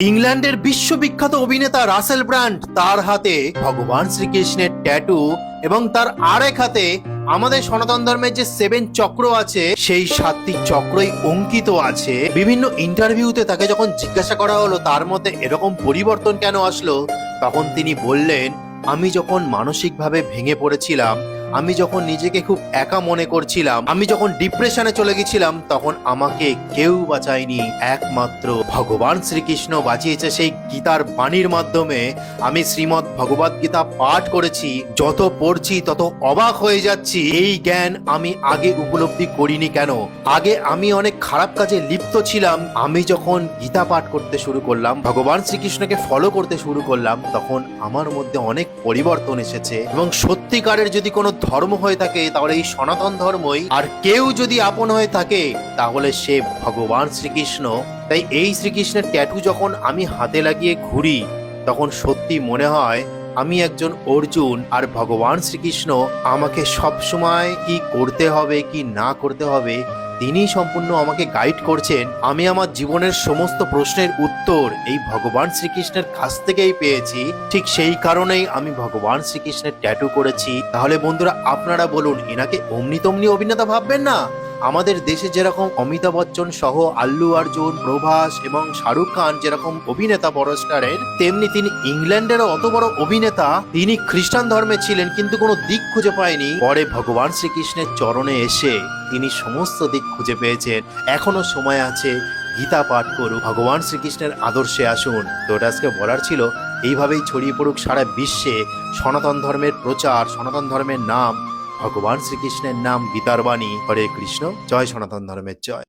ইংল্যান্ডের বিশ্ববিখ্যাত অভিনেতা রাসেল ব্র্যান্ড তার হাতে ভগবান শ্রীকৃষ্ণের ট্যাটু এবং তার আরেক হাতে আমাদের সনাতন ধর্মের যে 7 চক্র আছে সেই 7টি চক্রই অঙ্কিত আছে। বিভিন্ন ইন্টারভিউতে তাকে যখন জিজ্ঞাসা করা হলো তার মধ্যে এরকম পরিবর্তন কেন আসলো, তখন তিনি বললেন, আমি যখন মানসিকভাবে ভেঙে পড়েছিলাম, আমি যখন নিজেকে খুব একা মনে করছিলাম, আমি যখন ডিপ্রেশনে চলে গেছিলাম, তখন আমাকে কেউ বাঁচায়নি, একমাত্র ভগবান শ্রীকৃষ্ণ বাঁচিয়েছে। সেই গীতার বাণীর মাধ্যমে আমি শ্রীমদ্ ভগবদ গীতা পাঠ করেছি, যত পড়ছি তত অবাক হয়ে যাচ্ছি। এই জ্ঞান আমি আগে উপলব্ধি করিনি কেন? আগে আমি অনেক খারাপ কাজে লিপ্ত ছিলাম। আমি যখন গীতা পাঠ করতে শুরু করলাম, ভগবান শ্রীকৃষ্ণকে ফলো করতে শুরু করলাম, তখন আমার মধ্যে অনেক পরিবর্তন এসেছে। এবং সত্যিকারের যদি কোনো ধর্ম হয়ে থাকে তাহলে এই সনাতন ধর্মই, আর কেউ যদি আপন হয়ে থাকে তাহলে সে ভগবান শ্রীকৃষ্ণ। তাই এই শ্রীকৃষ্ণের ট্যাটু যখন আমি হাতে লাগিয়ে ঘুরি তখন সত্যি মনে হয় আমি একজন অর্জুন, আর ভগবান শ্রীকৃষ্ণ আমাকে সবসময় কি করতে হবে কি না করতে হবে তিনি সম্পূর্ণ আমাকে গাইড করছেন। আমি আমার জীবনের সমস্ত প্রশ্নের উত্তর এই ভগবান শ্রীকৃষ্ণের কাছ থেকেই পেয়েছি। ঠিক সেই কারণেই আমি ভগবান শ্রীকৃষ্ণের ট্যাটু করেছি। তাহলে বন্ধুরা আপনারা বলুন, এনাকে অমনি তমনি অভিনেতা ভাববেন না। আমাদের দেশে যেরকম অমিতাভ বচ্চন সহ আল্লু অর্জুন, প্রভাস এবং শাহরুখ খান যেরকম অভিনেতা বড় স্টারের, তেমনি তিনি ইংল্যান্ডেরও অত বড় অভিনেতা। তিনি খ্রিস্টান ধর্মে ছিলেন কিন্তু কোনো দিক খুঁজে পায়নি। পরে ভগবান শ্রীকৃষ্ণের চরণে এসে তিনি সমস্ত দিক খুঁজে পেয়েছেন। এখনো সময় আছে, গীতা পাঠ করুন, ভগবান শ্রীকৃষ্ণের আদর্শে আসুন। তো এটা আজকে বলার ছিল। এইভাবেই ছড়িয়ে পড়ুক সারা বিশ্বে সনাতন ধর্মের প্রচার, সনাতন ধর্মের নাম, ভগবান শ্রীকৃষ্ণের নাম, গীতার বাণী। হরে কৃষ্ণ। জয় সনাতন ধর্মের জয়।